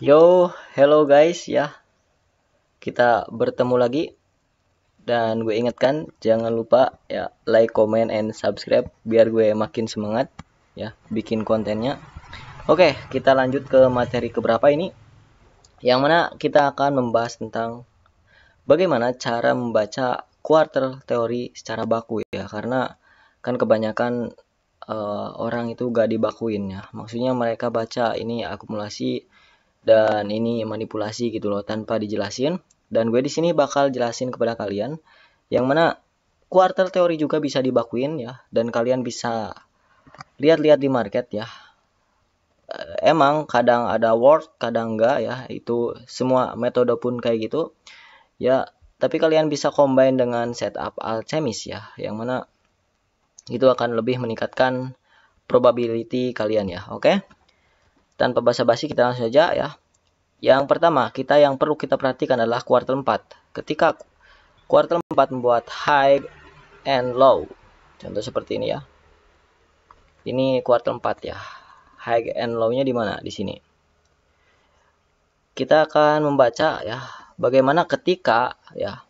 Yo, hello guys ya. Kita bertemu lagi dan gue ingatkan jangan lupa ya like, comment, and subscribe biar gue makin semangat ya bikin kontennya. Oke, kita lanjut ke materi keberapa ini? Yang mana kita akan membahas tentang bagaimana cara membaca quarter teori secara baku ya. Karena kan kebanyakan orang itu gak dibakuin ya. Maksudnya mereka baca ini akumulasi dan ini manipulasi gitu loh tanpa dijelasin. Dan gue di sini bakal jelasin kepada kalian yang mana quarter teori juga bisa dibakuin ya, dan kalian bisa lihat-lihat di market ya. Emang kadang ada word, kadang enggak ya. Itu semua metode pun kayak gitu. Ya, tapi kalian bisa combine dengan setup alchemist ya, yang mana itu akan lebih meningkatkan probability kalian ya. Oke. Tanpa basa-basi kita langsung saja ya. Yang pertama, yang perlu kita perhatikan adalah kuartal 4. Ketika kuartal 4 membuat high and low. Contoh seperti ini ya. Ini kuartal 4 ya. High and low-nya di mana? Di sini. Kita akan membaca ya bagaimana ketika ya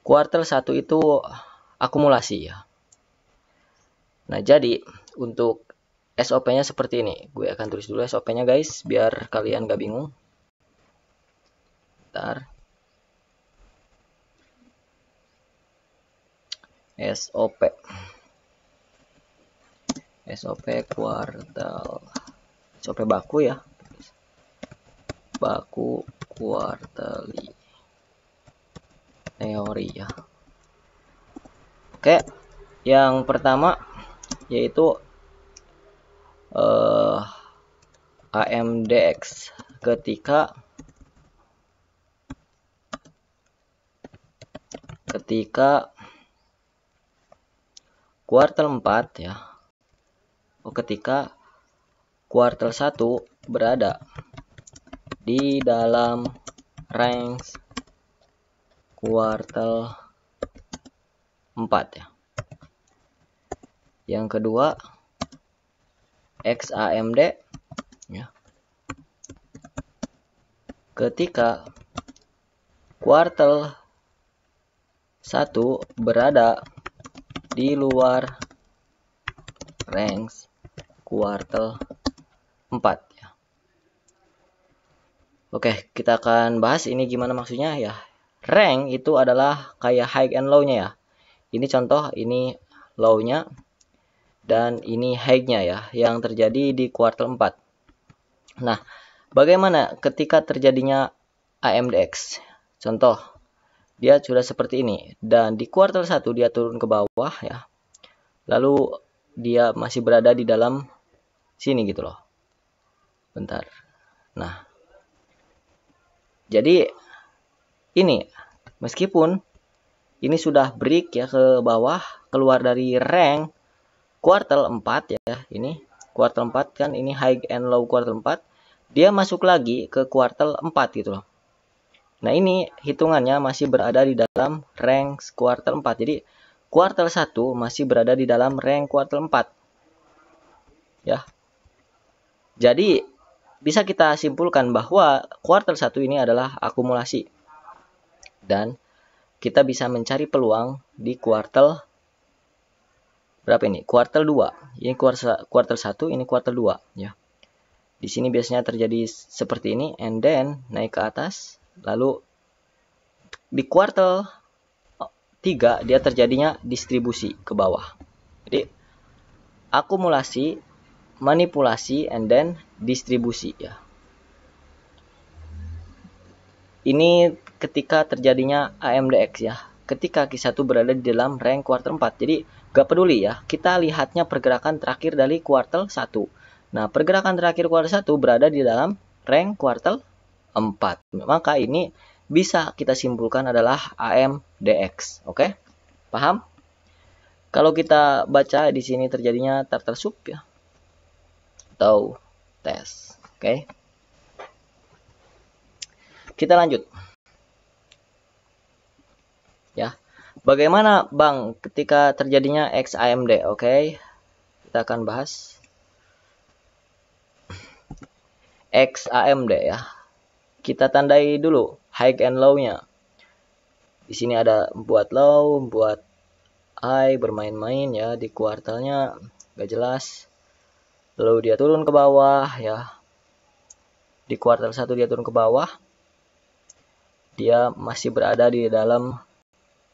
kuartal 1 itu akumulasi ya. Nah, jadi untuk SOP-nya seperti ini. Gue akan tulis dulu SOP-nya guys biar kalian gak bingung. Bentar. SOP kuartal, SOP baku ya, baku kuartali teori ya. Oke, yang pertama yaitu AMDX ketika kuartal 4 ya. Ketika kuartal 1 berada di dalam range kuartal 4 ya. Yang kedua XAMD ya. Ketika kuartal 1 berada di luar range kuartal 4 ya. Oke, kita akan bahas ini gimana maksudnya ya. Rank itu adalah kayak high and low-nya ya. Ini contoh, ini low-nya dan ini high-nya ya yang terjadi di kuartal 4. Nah, bagaimana ketika terjadinya AMDX? Contoh, dia sudah seperti ini dan di kuartal 1 dia turun ke bawah ya. Lalu dia masih berada di dalam sini gitu loh. Bentar. Nah, jadi ini meskipun ini sudah break ya ke bawah, keluar dari rank kuartal 4 ya. Ini kuartal 4 kan, ini high and low kuartal 4. Dia masuk lagi ke kuartal 4 gitu loh. Nah, ini hitungannya masih berada di dalam rank kuartal 4. Jadi kuartal 1 masih berada di dalam rank kuartal 4. Ya. Jadi bisa kita simpulkan bahwa kuartal 1 ini adalah akumulasi. Dan kita bisa mencari peluang di kuartal berapa ini? Kuartal 2. Ini kuartal 1, ini kuartal 2 ya. Di sini biasanya terjadi seperti ini and then naik ke atas, lalu di kuartal 3 dia terjadinya distribusi ke bawah. Jadi akumulasi, manipulasi, and then distribusi ya. Ini ketika terjadinya AMDX ya. Ketika Q1 berada di dalam rank kuartal 4. Jadi gak peduli ya. Kita lihatnya pergerakan terakhir dari kuartal 1. Nah, pergerakan terakhir kuartal 1 berada di dalam rank kuartal 4. Maka ini bisa kita simpulkan adalah AMDX. Oke? Paham? Kalau kita baca di sini terjadinya Tartar Soup ya. Atau tes. Oke? Kita lanjut. Ya. Bagaimana Bang ketika terjadinya XAMD? Oke. Kita akan bahas. XAMD ya. Kita tandai dulu high and low-nya. Di sini ada buat low, buat high, bermain-main ya di kuartalnya, gak jelas. Lalu dia turun ke bawah ya. Di kuartal 1 dia turun ke bawah. Dia masih berada di dalam,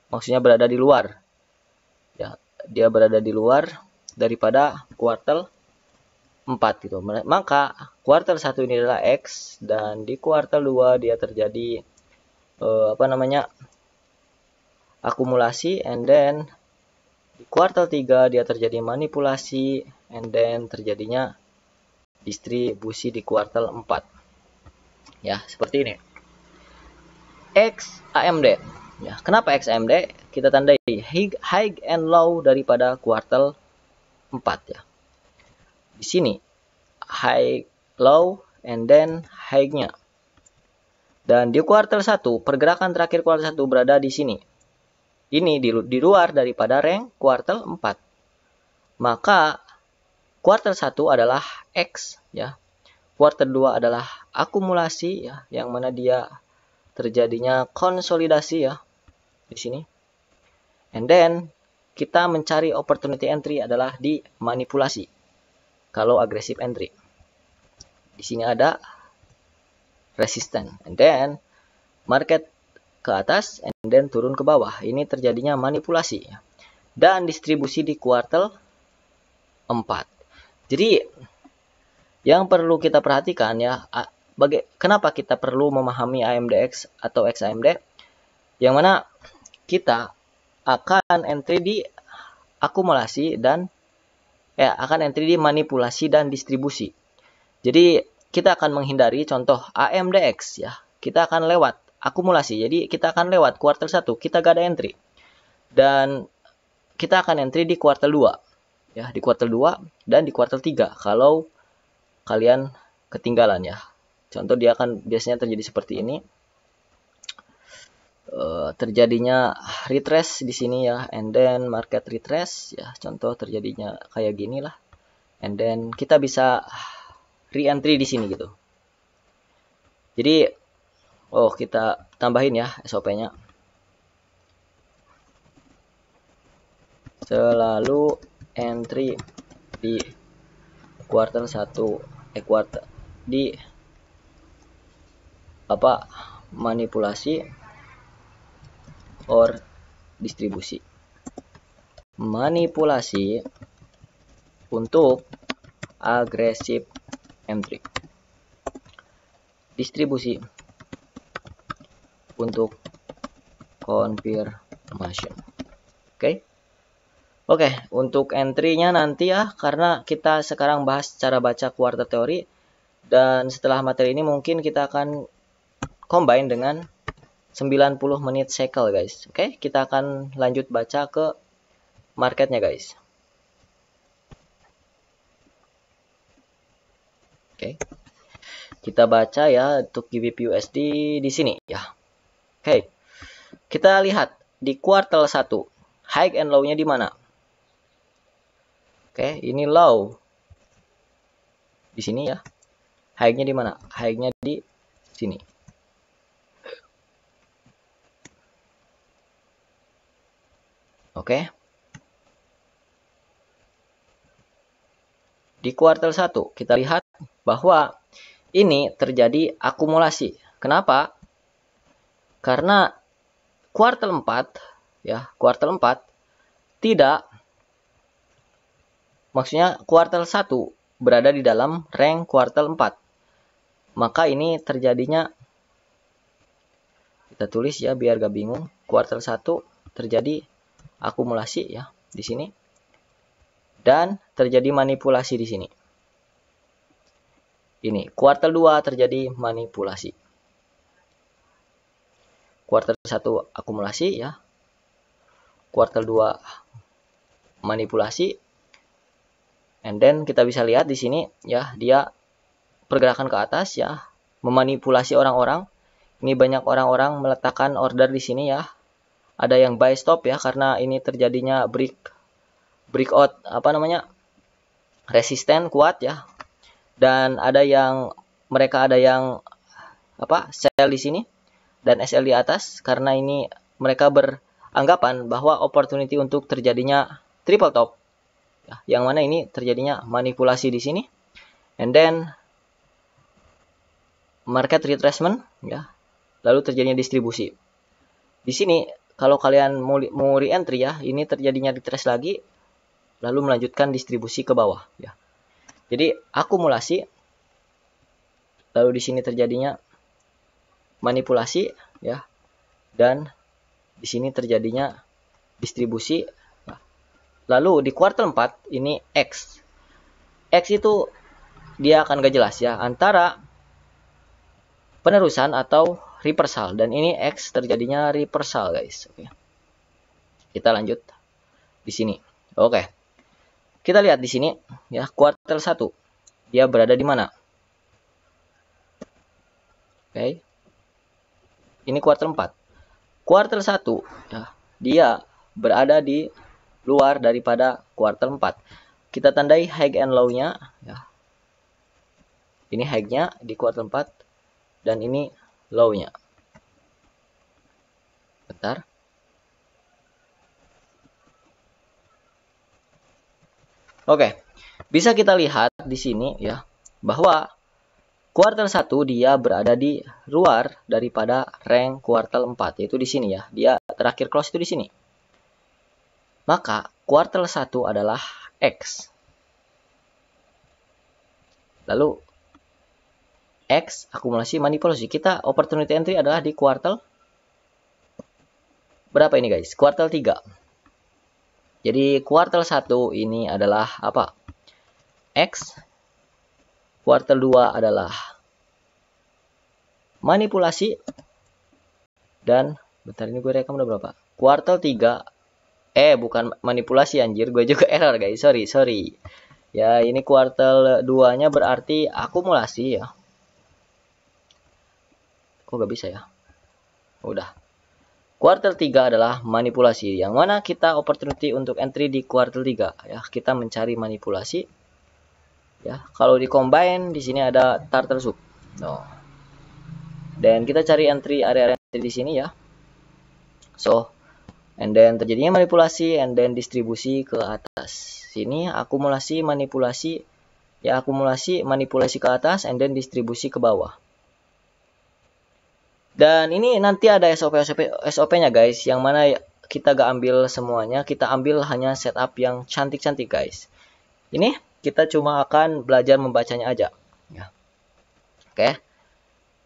maksudnya berada di luar. Ya, dia berada di luar daripada kuartal 4 gitu. Maka kuartal 1 ini adalah X, dan di kuartal 2 dia terjadi akumulasi, and then di kuartal 3 dia terjadi manipulasi, and then terjadinya distribusi di kuartal 4. Ya, seperti ini. XAMD. Ya, kenapa XAMD? Kita tandai high and low daripada kuartal 4 ya. Di sini high, low, and then high-nya. Dan di kuartal 1, pergerakan terakhir kuartal 1 berada di sini. Ini di luar daripada rank kuartal 4. Maka kuartal 1 adalah X ya. Kuartal 2 adalah akumulasi ya, yang mana dia terjadinya konsolidasi ya di sini. And then kita mencari opportunity entry adalah di manipulasi. Kalau aggressive entry. Di sini ada resisten, and then market ke atas, and then turun ke bawah. Ini terjadinya manipulasi ya. Dan distribusi di kuartal 4. Jadi yang perlu kita perhatikan ya, kenapa kita perlu memahami AMDX atau XAMD, yang mana kita akan entry di akumulasi dan akan entry di manipulasi dan distribusi. Jadi kita akan menghindari contoh AMDX ya. Kita akan lewat akumulasi. Jadi kita akan lewat kuartal 1, kita gak ada entry. Dan kita akan entry di kuartal 2. Ya, di kuartal 2 dan di kuartal 3 kalau kalian ketinggalan ya. Contoh dia akan biasanya terjadi seperti ini. Terjadinya retrace di sini ya, and then market retrace ya. Contoh terjadinya kayak gini lah. And then kita bisa re-entry di sini gitu. Jadi kita tambahin ya SOP-nya. Selalu entry di kuartal 1 kuartal di manipulasi or distribusi. Manipulasi untuk aggressive entry. Distribusi untuk confirmation. Oke, untuk entry-nya nanti ya, karena kita sekarang bahas cara baca kuartal teori, dan setelah materi ini mungkin kita akan combine dengan 90 menit cycle guys. Oke, kita akan lanjut baca ke marketnya guys. Oke, kita baca ya untuk GBP USD di sini ya. Oke, kita lihat di kuartal 1 high and low-nya di mana? Oke, ini low di sini ya. High-nya di mana? High-nya di sini. Oke. Di kuartal 1 kita lihat bahwa ini terjadi akumulasi. Kenapa? Karena kuartal 4 ya, kuartal 4 tidak, maksudnya kuartal 1 berada di dalam rank kuartal 4. Maka ini terjadinya, kita tulis ya biar gak bingung, kuartal 1 terjadi akumulasi ya di sini, dan terjadi manipulasi di sini. Ini kuartal 2 terjadi manipulasi. Kuartal 1 akumulasi ya. Kuartal 2 manipulasi. And then kita bisa lihat di sini ya, dia pergerakan ke atas ya, memanipulasi orang-orang. Ini banyak orang-orang meletakkan order di sini ya. Ada yang buy stop ya, karena ini terjadinya breakout resisten kuat ya. Dan ada yang mereka ada yang sell di sini dan SL di atas, karena ini mereka beranggapan bahwa opportunity untuk terjadinya triple top, ya, yang mana ini terjadinya manipulasi di sini, and then market retracement, ya, lalu terjadinya distribusi. Di sini kalau kalian mau re-entry, ya, ini terjadinya retrace lagi, lalu melanjutkan distribusi ke bawah, ya. Jadi akumulasi, lalu di sini terjadinya manipulasi, ya, dan di sini terjadinya distribusi. Lalu di kuartal 4 ini X itu dia akan gak jelas, ya, antara penerusan atau reversal, dan ini X terjadinya reversal, guys. Oke. Kita lanjut di sini. Oke. Kita lihat di sini, ya, kuartal 1 dia berada di mana? Oke. Ini kuartal 4. Kuartal 1, ya, dia berada di luar daripada kuartal 4. Kita tandai high and low-nya, ya. Ini high-nya di kuartal 4 dan ini low-nya. Bentar. Oke. Bisa kita lihat di sini, ya, bahwa kuartal 1 dia berada di luar daripada rank kuartal 4, yaitu di sini, ya. Dia terakhir close itu di sini. Maka kuartal 1 adalah X. Lalu X akumulasi manipulasi. Kita opportunity entry adalah di kuartal berapa ini, guys? Kuartal 3. Jadi kuartal 1 ini adalah apa? X. Kuartal 2 adalah manipulasi. Dan bentar, ini gue rekam udah berapa? Kuartal 3 bukan manipulasi, anjir, gue juga error, guys. Sorry. Ya, ini kuartal 2-nya berarti akumulasi, ya. Kok gak bisa, ya? Udah. Kuartal 3 adalah manipulasi, yang mana kita opportunity untuk entry di kuartal 3, ya. Kita mencari manipulasi. Ya, kalau di combine di sini ada turtle soup. No. Dan kita cari entry area di sini, ya. So, and then terjadinya manipulasi and then distribusi ke atas. Sini akumulasi manipulasi, ya, akumulasi manipulasi ke atas and then distribusi ke bawah. Dan ini nanti ada SOP-nya, guys, yang mana kita gak ambil semuanya, kita ambil hanya setup yang cantik-cantik, guys. Ini kita cuma akan belajar membacanya aja, ya. Oke.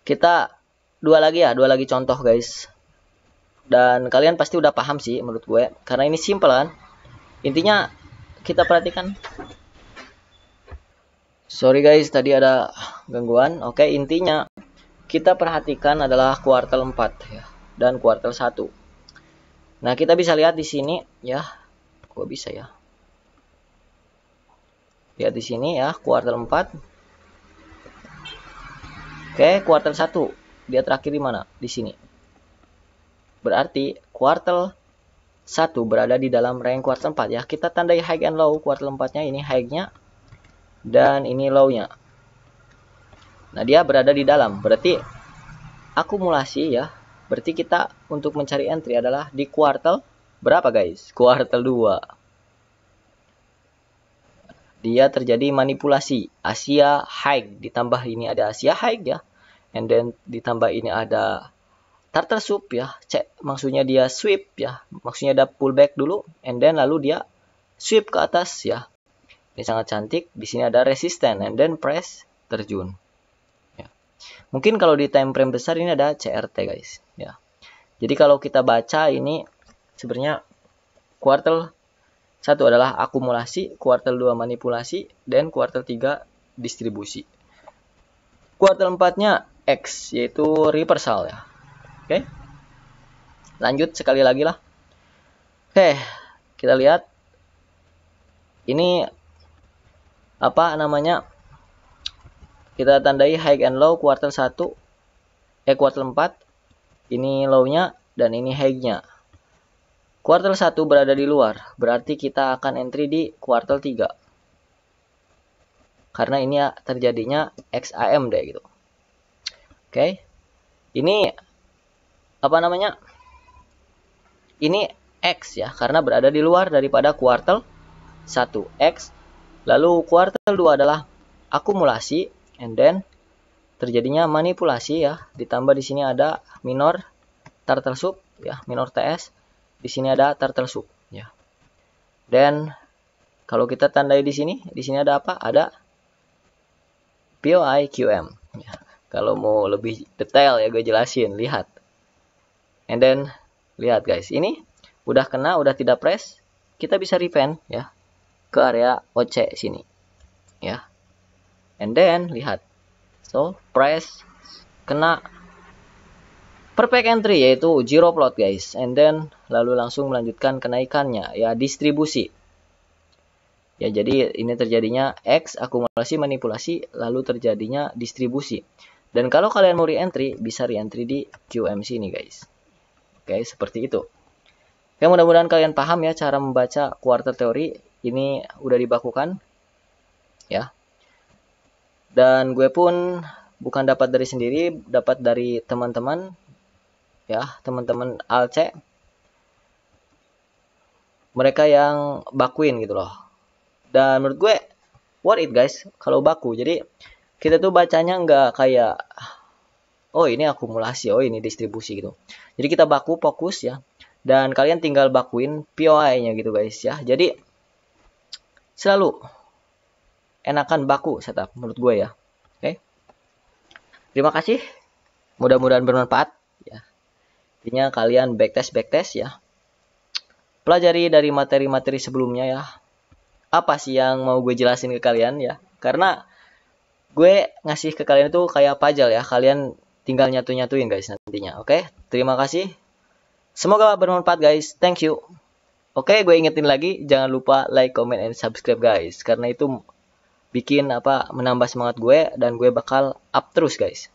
Kita dua lagi contoh, guys. Dan kalian pasti udah paham sih menurut gue, karena ini simple kan. Intinya kita perhatikan. Sorry, guys, tadi ada gangguan. Oke, intinya kita perhatikan adalah kuartal 4, ya, dan kuartal 1. Nah, kita bisa lihat di sini, ya. Kok bisa, ya? Lihat di sini, ya, kuartal 4. Oke, kuartal 1 dia terakhir di mana? Di sini. Berarti kuartal 1 berada di dalam rank kuartal 4, ya. Kita tandai high and low kuartal 4-nya, ini high-nya dan ini low-nya. Nah, dia berada di dalam. Berarti akumulasi, ya. Berarti kita untuk mencari entry adalah di kuartal berapa, guys? Kuartal 2. Dia terjadi manipulasi Asia high, ditambah ini ada Asia high, ya, and then ditambah ini ada turtle soup, ya. Maksudnya dia sweep, ya, maksudnya ada pullback dulu and then lalu dia sweep ke atas, ya. Ini sangat cantik. Di sini ada resisten and then press terjun, ya. Mungkin kalau di time frame besar ini ada CRT, guys, ya. Jadi kalau kita baca ini sebenarnya kuartal 1 adalah akumulasi, kuartal 2 manipulasi, dan kuartal 3 distribusi. Kuartal 4-nya X, yaitu reversal, ya. Oke. Lanjut sekali lagi lah. Oke, kita lihat. Ini apa namanya? Kita tandai high and low kuartal 1, kuartal 4. Ini low-nya dan ini high-nya. Kuartal 1 berada di luar, berarti kita akan entry di kuartal 3. Karena ini terjadinya XAMD, gitu. Oke. Ini apa namanya? Ini X ya, karena berada di luar daripada kuartal 1 X. Lalu kuartal 2 adalah akumulasi, and then terjadinya manipulasi ya. Ditambah di sini ada minor turtle soup ya, minor TS. Di sini ada turtle soup ya. Dan kalau kita tandai di sini ada apa? Ada POI QM ya. Kalau mau lebih detail ya gue jelasin, lihat. And then lihat guys, ini udah kena, udah tidak press, kita bisa repen ya ke area OC sini ya. And then lihat, so press, kena perfect entry yaitu zero plot guys. And then lalu langsung melanjutkan kenaikannya ya, distribusi ya. Jadi ini terjadinya X, akumulasi, manipulasi, lalu terjadinya distribusi. Dan kalau kalian mau re-entry, bisa re-entry di QM sini guys. Oke, seperti itu. Oke, mudah-mudahan kalian paham ya cara membaca quarter teori. Ini udah dibakukan ya. Dan gue pun bukan dapat dari sendiri, dapat dari teman-teman ya, teman-teman ALC. Mereka yang bakuin gitu loh. Dan menurut gue worth it guys kalau baku. Jadi kita tuh bacanya nggak kayak oh ini akumulasi, oh ini distribusi gitu. Jadi kita baku fokus ya. Dan kalian tinggal bakuin POI-nya gitu guys ya. Jadi selalu enakan baku setup menurut gue ya. Oke. Terima kasih. Mudah-mudahan bermanfaat ya. Intinya kalian backtest ya. Pelajari dari materi-materi sebelumnya ya. Apa sih yang mau gue jelasin ke kalian ya? Karena gue ngasih ke kalian itu kayak puzzle ya. Kalian tinggal nyatu-nyatuin guys nantinya. Oke. Terima kasih. Semoga bermanfaat guys. Thank you. Oke, gue ingetin lagi, jangan lupa like, comment, and subscribe guys. Karena itu bikin menambah semangat gue dan gue bakal up terus guys.